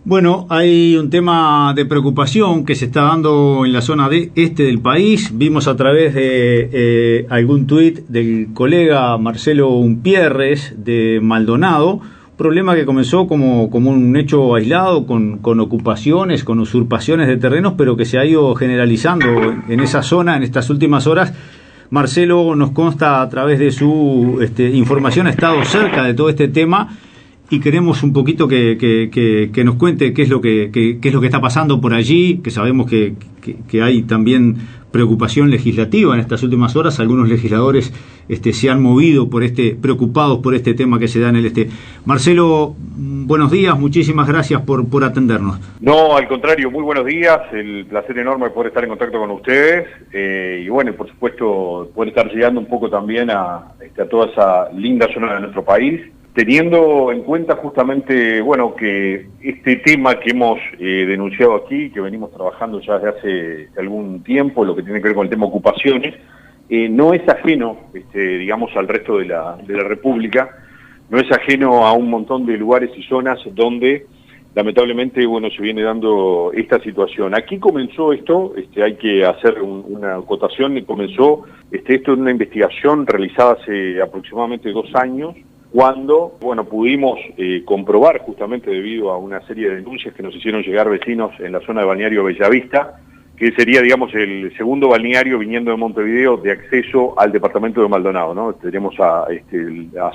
Bueno, hay un tema de preocupación que se está dando en la zona este del país. Vimos a través de algún tuit del colega Marcelo Umpierres de Maldonado, problema que comenzó como un hecho aislado, con ocupaciones, con usurpaciones de terrenos, pero que se ha ido generalizando en esa zona en estas últimas horas. Marcelo nos consta a través de su información, ha estado cerca de todo este tema y queremos un poquito que nos cuente qué es lo que está pasando por allí, que sabemos que hay también preocupación legislativa en estas últimas horas. Algunos legisladores se han movido preocupados por este tema que se da en el este. Marcelo, buenos días, muchísimas gracias por atendernos. No, al contrario, muy buenos días, el placer enorme poder estar en contacto con ustedes y bueno, por supuesto, poder estar llegando un poco también a toda esa linda zona de nuestro país, teniendo en cuenta justamente, bueno, que este tema que hemos denunciado aquí, que venimos trabajando ya desde hace algún tiempo, lo que tiene que ver con el tema ocupaciones, no es ajeno, digamos, al resto de la República, no es ajeno a un montón de lugares y zonas donde lamentablemente, bueno, se viene dando esta situación. Aquí comenzó esto, hay que hacer una acotación, comenzó esto en una investigación realizada hace aproximadamente 2 años, cuando, bueno, pudimos comprobar, justamente debido a una serie de denuncias que nos hicieron llegar vecinos en la zona de balneario Bellavista, que sería, digamos, el segundo balneario viniendo de Montevideo de acceso al departamento de Maldonado, ¿no? Tenemos a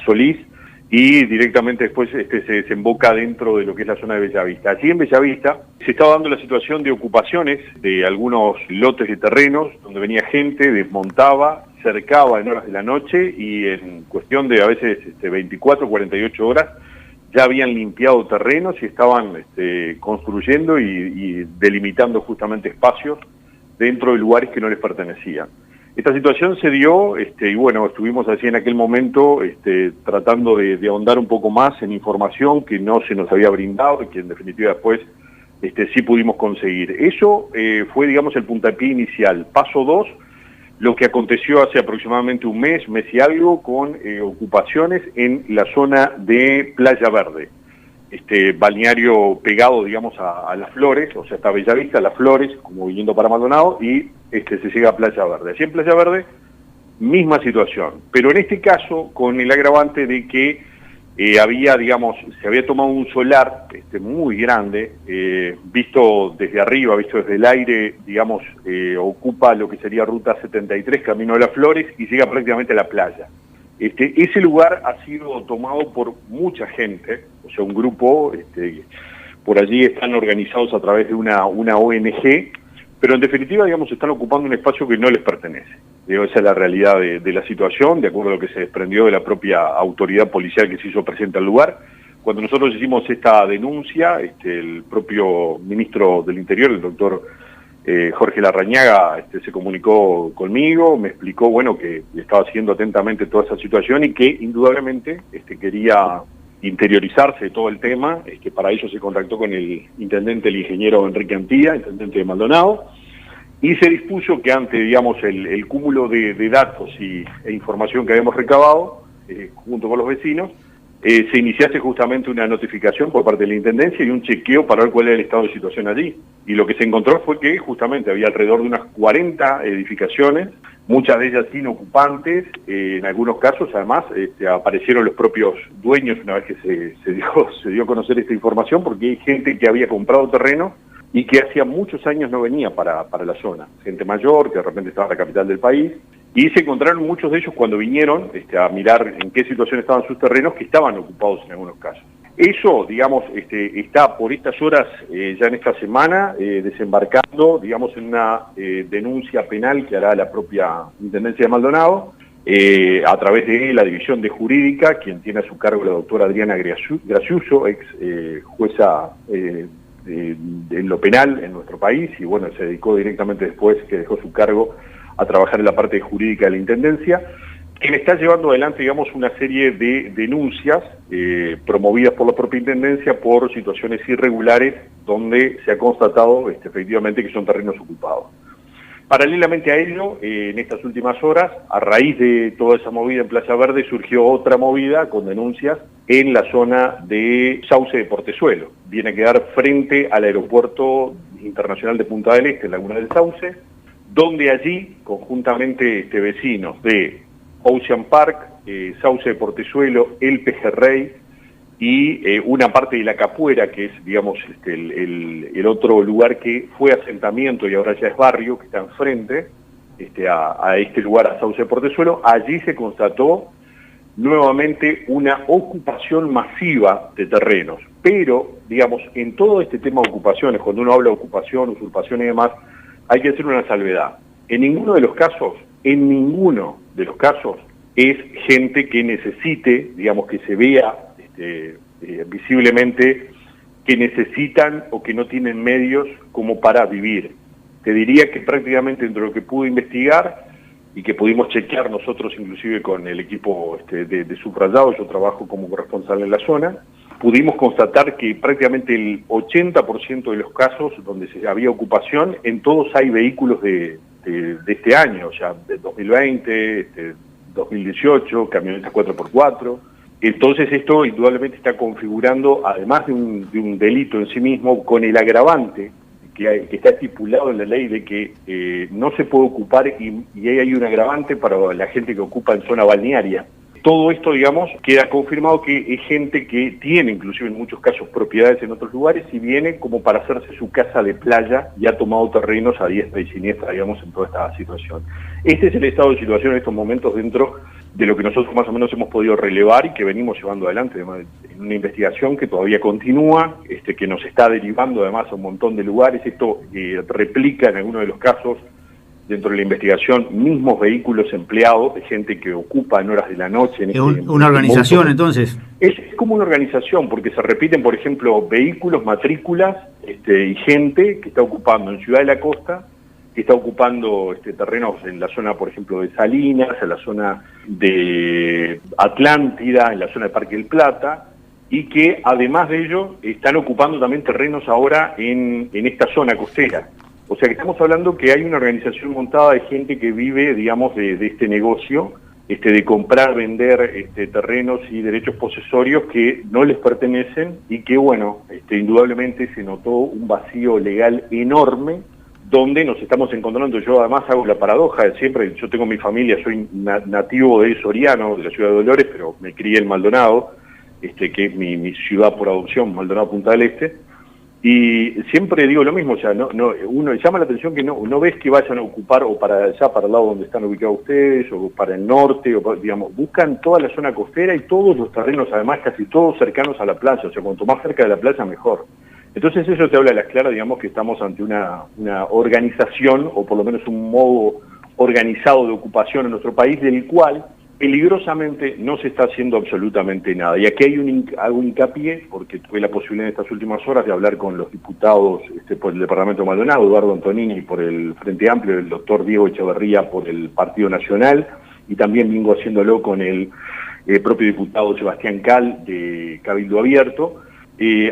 Solís y directamente después se desemboca dentro de lo que es la zona de Bellavista. Allí en Bellavista se estaba dando la situación de ocupaciones de algunos lotes de terrenos, donde venía gente, desmontaba, cercaba en horas de la noche y en cuestión de a veces 24 o 48 horas ya habían limpiado terrenos y estaban construyendo y delimitando justamente espacios dentro de lugares que no les pertenecían. Esta situación se dio y bueno, estuvimos así en aquel momento tratando de ahondar un poco más en información que no se nos había brindado y que en definitiva después sí pudimos conseguir. Eso fue, digamos, el puntapié inicial. Paso 2, lo que aconteció hace aproximadamente un mes y algo, con ocupaciones en la zona de Playa Verde. Balneario pegado, digamos, a Las Flores, o sea, está Bellavista, Las Flores, como viniendo para Maldonado, y se llega a Playa Verde. Allí en Playa Verde, misma situación, pero en este caso con el agravante de que había, digamos, se había tomado un solar muy grande, visto desde arriba, visto desde el aire, digamos, ocupa lo que sería Ruta 73, camino de Las Flores, y llega prácticamente a la playa. Ese lugar ha sido tomado por mucha gente, o sea, un grupo, por allí están organizados a través de una ONG, pero en definitiva, digamos, están ocupando un espacio que no les pertenece. Esa es la realidad de la situación, de acuerdo a lo que se desprendió de la propia autoridad policial que se hizo presente al lugar. Cuando nosotros hicimos esta denuncia, el propio ministro del Interior, el doctor Jorge Larrañaga, se comunicó conmigo, me explicó, bueno, que estaba siguiendo atentamente toda esa situación y que indudablemente quería interiorizarse de todo el tema, para ello se contactó con el intendente, el ingeniero Enrique Antía, intendente de Maldonado, y se dispuso que ante, digamos, el cúmulo de datos e información que habíamos recabado, junto con los vecinos, se iniciase justamente una notificación por parte de la Intendencia y un chequeo para ver cuál era el estado de situación allí. Y lo que se encontró fue que justamente había alrededor de unas 40 edificaciones, muchas de ellas sin ocupantes, en algunos casos además aparecieron los propios dueños una vez que se dio a conocer esta información, porque hay gente que había comprado terreno y que hacía muchos años no venía para la zona, gente mayor que de repente estaba en la capital del país, y se encontraron muchos de ellos cuando vinieron a mirar en qué situación estaban sus terrenos, que estaban ocupados en algunos casos. Eso, digamos, está por estas horas, ya en esta semana, desembarcando, digamos, en una denuncia penal que hará la propia Intendencia de Maldonado, a través de la División de Jurídica, quien tiene a su cargo la doctora Adriana Graciuso, ex jueza en lo penal en nuestro país, y bueno, se dedicó directamente después que dejó su cargo a trabajar en la parte jurídica de la Intendencia, quien está llevando adelante, digamos, una serie de denuncias promovidas por la propia Intendencia por situaciones irregulares donde se ha constatado efectivamente que son terrenos ocupados. Paralelamente a ello, en estas últimas horas, a raíz de toda esa movida en Playa Verde, surgió otra movida con denuncias en la zona de Sauce de Portezuelo. Viene a quedar frente al aeropuerto internacional de Punta del Este, en Laguna del Sauce, donde allí, conjuntamente vecinos de Ocean Park, Sauce de Portezuelo, El Pejerrey y una parte de La Capuera, que es, digamos, el otro lugar que fue asentamiento y ahora ya es barrio, que está enfrente a este lugar, a Sauce de Portezuelo. Allí se constató nuevamente una ocupación masiva de terrenos, pero, digamos, en todo este tema de ocupaciones, cuando uno habla de ocupación, usurpación y demás, hay que hacer una salvedad. En ninguno de los casos, es gente que necesite, digamos, que se vea visiblemente que necesitan o que no tienen medios como para vivir. Te diría que prácticamente dentro de lo que pude investigar y que pudimos chequear nosotros inclusive con el equipo de Subrayado, yo trabajo como corresponsal en la zona, pudimos constatar que prácticamente el 80% de los casos donde había ocupación, en todos hay vehículos de este año, ya de 2020, 2018, camionetas 4x4. Entonces esto indudablemente está configurando, además de un delito en sí mismo, con el agravante que está estipulado en la ley de que no se puede ocupar y hay un agravante para la gente que ocupa en zona balnearia. Todo esto, digamos, queda confirmado que es gente que tiene, inclusive en muchos casos, propiedades en otros lugares y viene como para hacerse su casa de playa y ha tomado terrenos a diestra y siniestra, digamos, en toda esta situación. Este es el estado de situación en estos momentos dentro de lo que nosotros más o menos hemos podido relevar y que venimos llevando adelante, además, en una investigación que todavía continúa, que nos está derivando además a un montón de lugares. Esto replica en algunos de los casos dentro de la investigación mismos vehículos empleados de gente que ocupa en horas de la noche. ¿Es una organización entonces? Es como una organización, porque se repiten, por ejemplo, vehículos, matrículas y gente que está ocupando en Ciudad de la Costa, que está ocupando terrenos en la zona, por ejemplo, de Salinas, en la zona de Atlántida, en la zona de Parque del Plata, y que además de ello están ocupando también terrenos ahora en esta zona costera. O sea que estamos hablando que hay una organización montada de gente que vive, digamos, de este negocio, de comprar, vender terrenos y derechos posesorios que no les pertenecen y que, bueno, indudablemente se notó un vacío legal enorme donde nos estamos encontrando. Yo además hago la paradoja de siempre, yo tengo mi familia, soy nativo de Soriano, de la ciudad de Dolores, pero me crié en Maldonado, que es mi ciudad por adopción, Maldonado Punta del Este, y siempre digo lo mismo, o sea, uno llama la atención que no ves que vayan a ocupar o para allá, para el lado donde están ubicados ustedes, o para el norte, o digamos, buscan toda la zona costera y todos los terrenos, además casi todos cercanos a la playa, o sea, cuanto más cerca de la playa mejor. Entonces eso te habla a las claras, digamos, que estamos ante una organización, o por lo menos un modo organizado de ocupación en nuestro país, del cual peligrosamente no se está haciendo absolutamente nada. Y aquí hago hincapié, porque tuve la posibilidad en estas últimas horas de hablar con los diputados por el Departamento de Maldonado, Eduardo Antonini por el Frente Amplio, el doctor Diego Echeverría por el Partido Nacional, y también vengo haciéndolo con el propio diputado Sebastián Cal de Cabildo Abierto,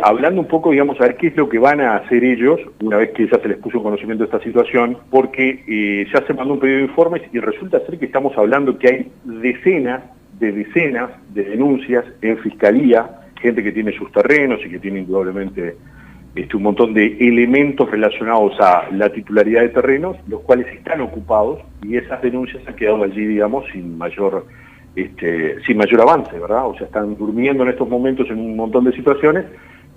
hablando un poco, digamos, a ver qué es lo que van a hacer ellos una vez que ya se les puso en conocimiento de esta situación, porque ya se mandó un pedido de informes y resulta ser que estamos hablando que hay decenas de denuncias en Fiscalía, gente que tiene sus terrenos y que tiene indudablemente un montón de elementos relacionados a la titularidad de terrenos, los cuales están ocupados, y esas denuncias han quedado allí, digamos, sin mayor avance, ¿verdad? O sea, están durmiendo en estos momentos en un montón de situaciones,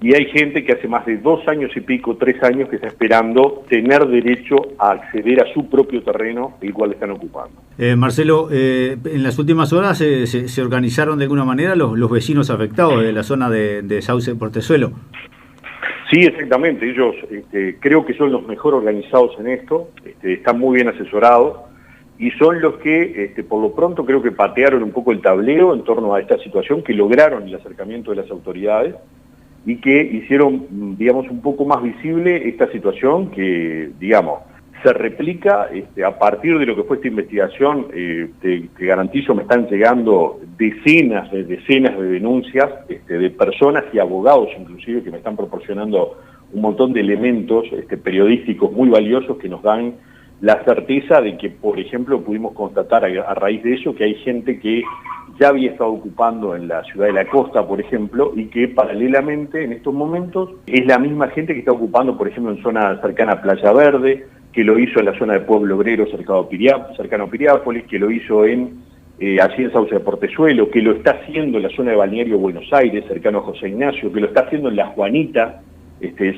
y hay gente que hace más de 2 años y pico, 3 años, que está esperando tener derecho a acceder a su propio terreno, el cual están ocupando. Marcelo, en las últimas horas se organizaron de alguna manera los vecinos afectados de la zona de Sauce de Portezuelo. Sí, exactamente. Ellos creo que son los mejor organizados en esto, están muy bien asesorados, y son los que, por lo pronto, creo que patearon un poco el tablero en torno a esta situación, que lograron el acercamiento de las autoridades y que hicieron, digamos, un poco más visible esta situación que, digamos, se replica a partir de lo que fue esta investigación. Te garantizo, me están llegando decenas de denuncias de personas y abogados inclusive que me están proporcionando un montón de elementos periodísticos muy valiosos que nos dan la certeza de que, por ejemplo, pudimos constatar a raíz de eso que hay gente que ya había estado ocupando en la ciudad de la costa, por ejemplo, y que paralelamente en estos momentos es la misma gente que está ocupando, por ejemplo, en zona cercana a Playa Verde, que lo hizo en la zona de Pueblo Obrero cercano a Piriápolis, que lo hizo allí en Sauce de Portezuelo, que lo está haciendo en la zona de Balneario Buenos Aires, cercano a José Ignacio, que lo está haciendo en La Juanita,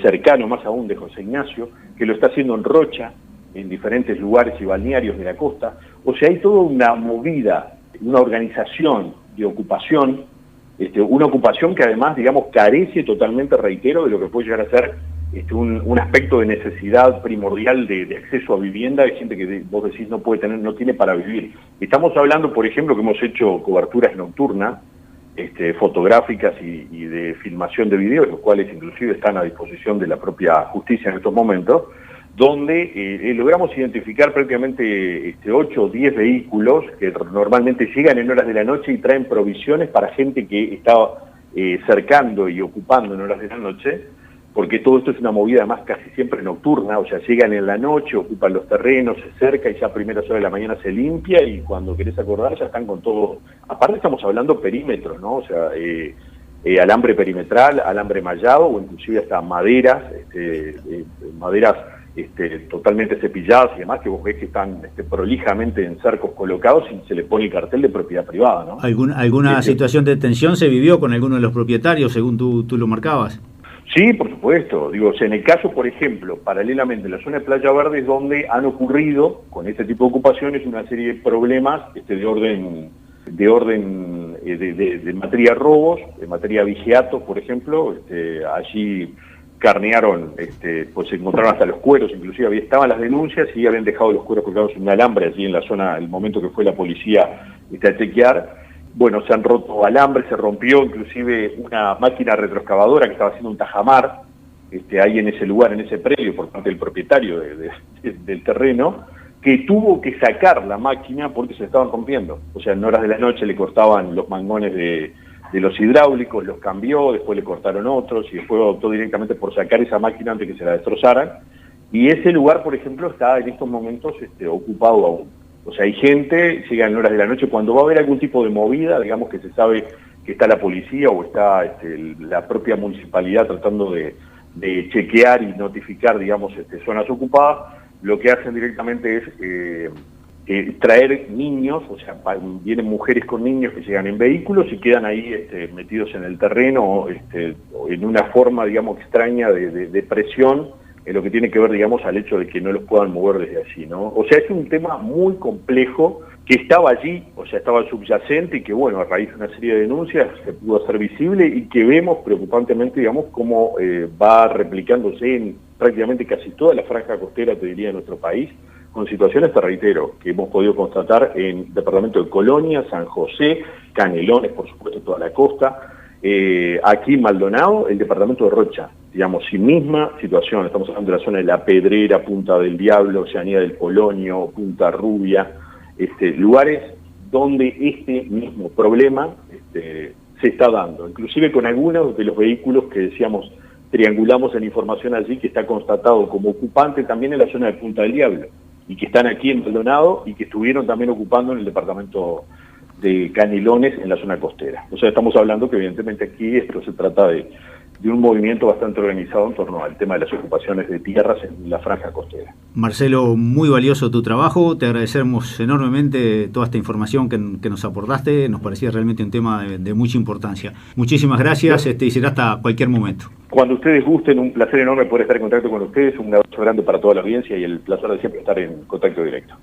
cercano más aún de José Ignacio, que lo está haciendo en Rocha, en diferentes lugares y balnearios de la costa. O sea, hay toda una movida, una organización de ocupación, una ocupación que además, digamos, carece totalmente, reitero, de lo que puede llegar a ser un aspecto de necesidad primordial de acceso a vivienda. Hay gente que vos decís no tiene para vivir. Estamos hablando, por ejemplo, que hemos hecho coberturas nocturnas, fotográficas y de filmación de videos, los cuales inclusive están a disposición de la propia justicia en estos momentos, donde logramos identificar prácticamente 8 o 10 vehículos que normalmente llegan en horas de la noche y traen provisiones para gente que está cercando y ocupando en horas de la noche, porque todo esto es una movida además casi siempre nocturna, o sea, llegan en la noche, ocupan los terrenos, se cerca y ya a primeras horas de la mañana se limpia, y cuando querés acordar ya están con todo. Aparte estamos hablando perímetros, ¿no? O sea, alambre perimetral, alambre mallado, o inclusive hasta maderas, maderas totalmente cepilladas y demás, que vos ves que están prolijamente en cercos colocados y se le pone el cartel de propiedad privada, ¿no? ¿Alguna situación de tensión se vivió con alguno de los propietarios, según tú lo marcabas? Sí, por supuesto. Digo, o sea, en el caso, por ejemplo, paralelamente en la zona de Playa Verde es donde han ocurrido con este tipo de ocupaciones una serie de problemas de materia robos, de materia vigiato, por ejemplo. Allí carnearon, pues se encontraron hasta los cueros, inclusive estaban las denuncias y habían dejado los cueros colgados en un alambre allí en la zona, el momento que fue la policía a chequear. Bueno, se han roto alambres, se rompió inclusive una máquina retroexcavadora que estaba haciendo un tajamar ahí en ese lugar, en ese predio, por parte del propietario del terreno, que tuvo que sacar la máquina porque se estaban rompiendo. O sea, en horas de la noche le cortaban los mangones de los hidráulicos, los cambió, después le cortaron otros y después optó directamente por sacar esa máquina antes que se la destrozaran. Y ese lugar, por ejemplo, está en estos momentos ocupado aún. O sea, hay gente, llega en horas de la noche, cuando va a haber algún tipo de movida, digamos que se sabe que está la policía o está la propia municipalidad tratando de chequear y notificar, digamos, zonas ocupadas, lo que hacen directamente es traer niños, o sea, vienen mujeres con niños que llegan en vehículos y quedan ahí metidos en el terreno, en una forma, digamos, extraña de presión, en lo que tiene que ver, digamos, al hecho de que no los puedan mover desde allí, ¿no? O sea, es un tema muy complejo que estaba allí, o sea, estaba subyacente y que, bueno, a raíz de una serie de denuncias se pudo hacer visible y que vemos preocupantemente, digamos, cómo va replicándose en prácticamente casi toda la franja costera, te diría, de nuestro país, con situaciones, te reitero, que hemos podido constatar en el departamento de Colonia, San José, Canelones, por supuesto, toda la costa, aquí en Maldonado, el departamento de Rocha, digamos, sin misma situación. Estamos hablando de la zona de La Pedrera, Punta del Diablo, Oceanía del Polonio, Punta Rubia, lugares donde este mismo problema se está dando, inclusive con algunos de los vehículos que decíamos, triangulamos en información allí, que está constatado como ocupante también en la zona de Punta del Diablo, y que están aquí en Maldonado y que estuvieron también ocupando en el departamento de Canelones en la zona costera. O sea, estamos hablando que evidentemente aquí esto se trata de un movimiento bastante organizado en torno al tema de las ocupaciones de tierras en la franja costera. Marcelo, muy valioso tu trabajo, te agradecemos enormemente toda esta información que nos aportaste, nos parecía realmente un tema de mucha importancia. Muchísimas gracias, y será hasta cualquier momento. Cuando ustedes gusten, un placer enorme poder estar en contacto con ustedes, un abrazo grande para toda la audiencia y el placer de siempre estar en contacto directo.